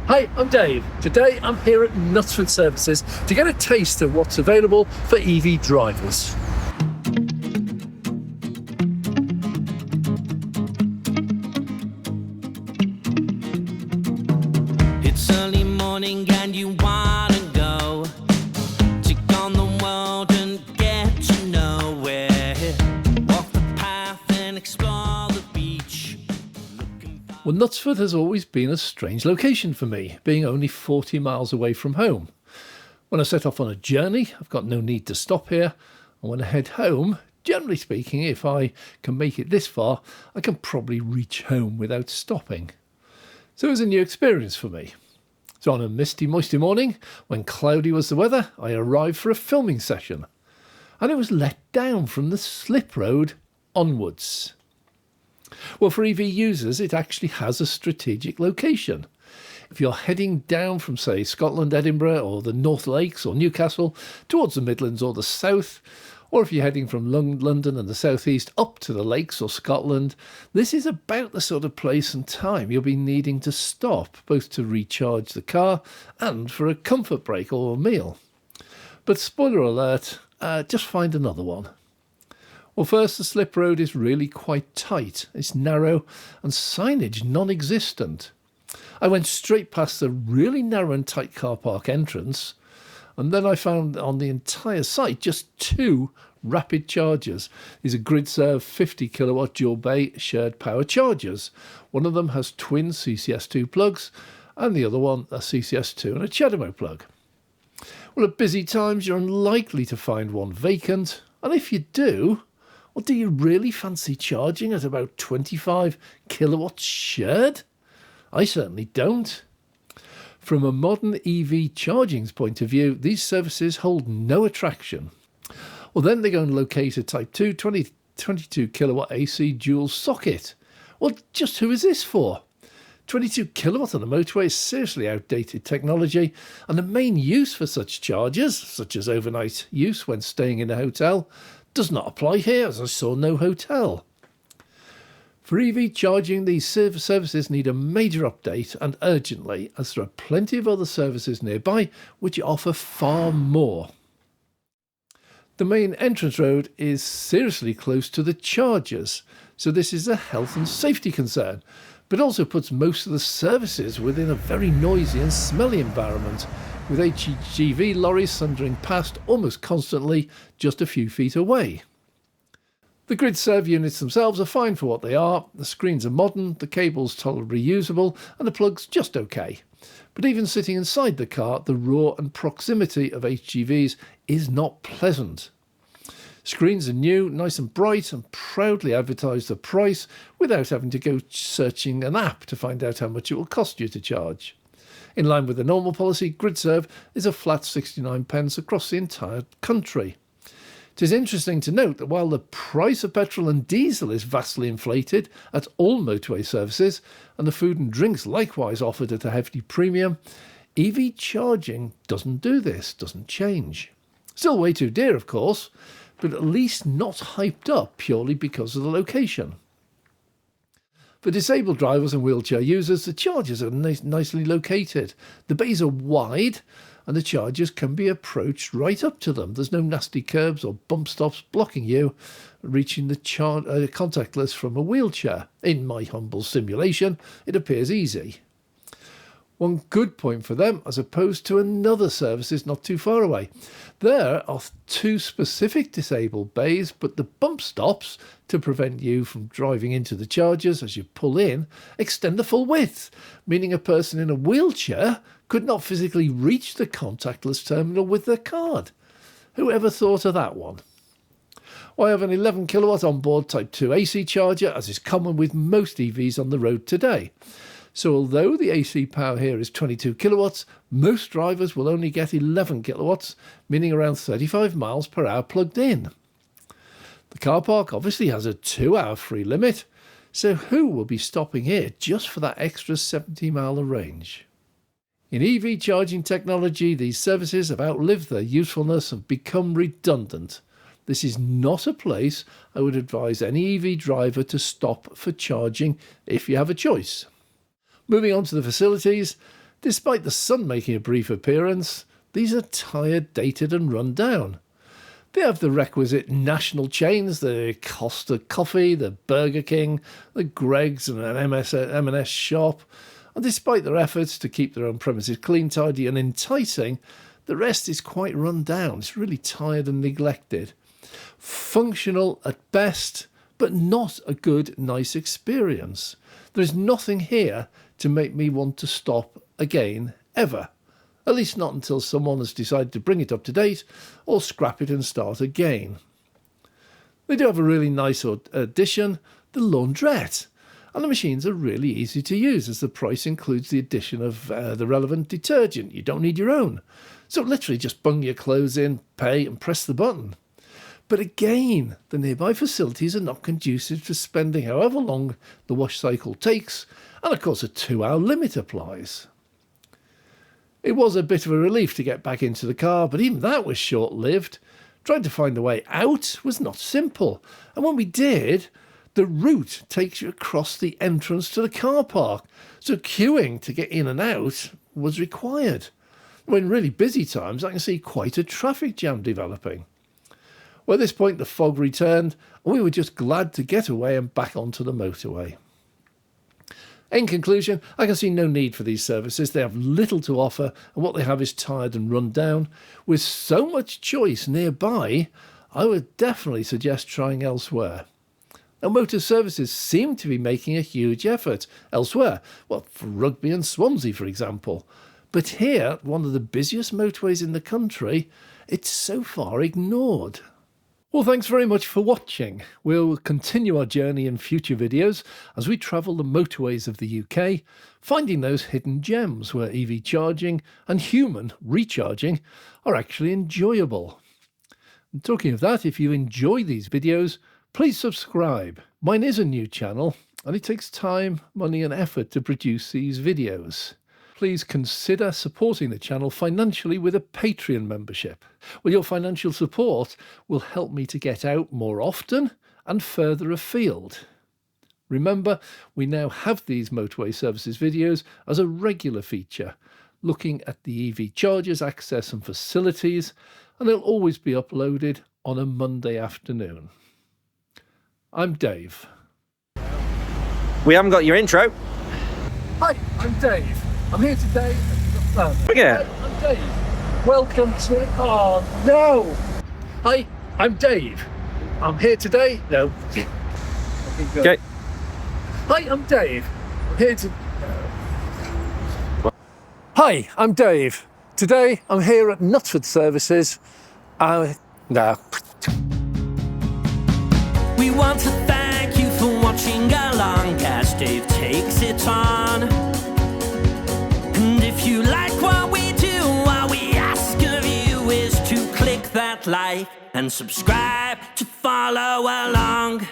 Hi, I'm Dave. Today I'm here at Knutsford Services to get a taste of what's available for EV drivers. It's early morning and you wanna go take on the world and get to know it. Walk the path and explore the beach. Well, Knutsford has always been a strange location for me, being only 40 miles away from home. When I set off on a journey, I've got no need to stop here, and when I head home, generally speaking, if I can make it this far, I can probably reach home without stopping. So it was a new experience for me. So on a misty, moisty morning, when cloudy was the weather, I arrived for a filming session, and it was let down from the slip road onwards. Well, for EV users, it actually has a strategic location. If you're heading down from, say, Scotland, Edinburgh, or the North Lakes, or Newcastle, towards the Midlands or the South, or if you're heading from London and the South East up to the Lakes or Scotland, this is about the sort of place and time you'll be needing to stop, both to recharge the car and for a comfort break or a meal. But spoiler alert, just find another one. Well, first, the slip road is really quite tight. It's narrow and signage non-existent. I went straight past the really narrow and tight car park entrance, and then I found on the entire site just two rapid chargers. These are grid-served 50 kilowatt dual bay shared power chargers. One of them has twin CCS2 plugs, and the other one a CCS2 and a CHAdeMO plug. Well, at busy times, you're unlikely to find one vacant, and if you do, well, do you really fancy charging at about 25 kilowatts shared? I certainly don't. From a modern EV charging's point of view, these services hold no attraction. Well, then they go and locate a Type 2 22 kilowatt AC dual socket. Well, just who is this for? 22 kilowatt on the motorway is seriously outdated technology, and the main use for such chargers, such as overnight use when staying in a hotel, does not apply here, as I saw no hotel. For EV charging, these services need a major update, and urgently, as there are plenty of other services nearby which offer far more. The main entrance road is seriously close to the chargers, so this is a health and safety concern, but also puts most of the services within a very noisy and smelly environment, with HGV lorries thundering past almost constantly just a few feet away. The grid-serve units themselves are fine for what they are. The screens are modern, the cable's tolerably usable, and the plug's just okay. But even sitting inside the car, the roar and proximity of HGVs is not pleasant. Screens are new, nice and bright, and proudly advertise the price without having to go searching an app to find out how much it will cost you to charge. In line with the normal policy, grid-serve is a flat 69 pence across the entire country. It is interesting to note that while the price of petrol and diesel is vastly inflated at all motorway services, and the food and drinks likewise offered at a hefty premium, EV charging doesn't do this, doesn't change. Still way too dear, of course, but at least not hyped up purely because of the location. For disabled drivers and wheelchair users, the chargers are nicely located. The bays are wide, and the chargers can be approached right up to them. There's no nasty curbs or bump stops blocking you reaching the contactless from a wheelchair. In my humble simulation, it appears easy. One good point for them, as opposed to another services not too far away. There are two specific disabled bays, but the bump stops, to prevent you from driving into the chargers as you pull in, extend the full width, meaning a person in a wheelchair could not physically reach the contactless terminal with their card. Whoever thought of that one? Well, I have an 11 kilowatt onboard Type 2 AC charger, as is common with most EVs on the road today. So although the AC power here is 22 kilowatts, most drivers will only get 11 kilowatts, meaning around 35 miles per hour plugged in. The car park obviously has a 2-hour free limit, so who will be stopping here just for that extra 70-mile range? In EV charging technology, these services have outlived their usefulness and become redundant. This is not a place I would advise any EV driver to stop for charging if you have a choice. Moving on to the facilities, Despite the sun making a brief appearance, these are tired, dated and run down. They have the requisite national chains, the Costa Coffee, the Burger King, the Greggs and an M&S shop, and despite their efforts to keep their own premises clean, tidy and enticing, the rest is quite run down. It's really tired and neglected. Functional at best, but not a good, nice experience. There is nothing here to make me want to stop again, ever. At least not until someone has decided to bring it up to date or scrap it and start again. They do have a really nice addition, the laundrette. And the machines are really easy to use as the price includes the addition of the relevant detergent. You don't need your own. So literally just bung your clothes in, pay and press the button. But again, the nearby facilities are not conducive to spending however long the wash cycle takes, and of course a 2-hour limit applies. It was a bit of a relief to get back into the car, but even that was short-lived. Trying to find the way out was not simple, and when we did, the route takes you across the entrance to the car park, so queuing to get in and out was required. In really busy times, I can see quite a traffic jam developing. Well, at this point, the fog returned, and we were just glad to get away and back onto the motorway. In conclusion, I can see no need for these services. They have little to offer, and what they have is tired and run down. With so much choice nearby, I would definitely suggest trying elsewhere. Now, motor services seem to be making a huge effort elsewhere, well, for Rugby and Swansea, for example. But here, one of the busiest motorways in the country, it's so far ignored. Well, thanks very much for watching. We'll continue our journey in future videos as we travel the motorways of the UK, finding those hidden gems where EV charging and human recharging are actually enjoyable. And talking of that, if you enjoy these videos, please subscribe. Mine is a new channel, and it takes time, money and effort to produce these videos. Please consider supporting the channel financially with a Patreon membership. Well, your financial support will help me to get out more often and further afield. Remember, we now have these motorway services videos as a regular feature, looking at the EV chargers, access and facilities, and they'll always be uploaded on a Monday afternoon. I'm Dave. We haven't got your intro. Hi, I'm Dave. I'm here today. Yeah. Hi, I'm Dave. Welcome to. Oh no! Hi, I'm Dave. I'm here today. No. Okay. Hi, I'm Dave. I'm here to. Hi, I'm Dave. Today I'm here at Knutsford Services. No. We want to thank you for watching along as Dave takes it on. And if you like what we do, all we ask of you is to click that like and subscribe to follow along.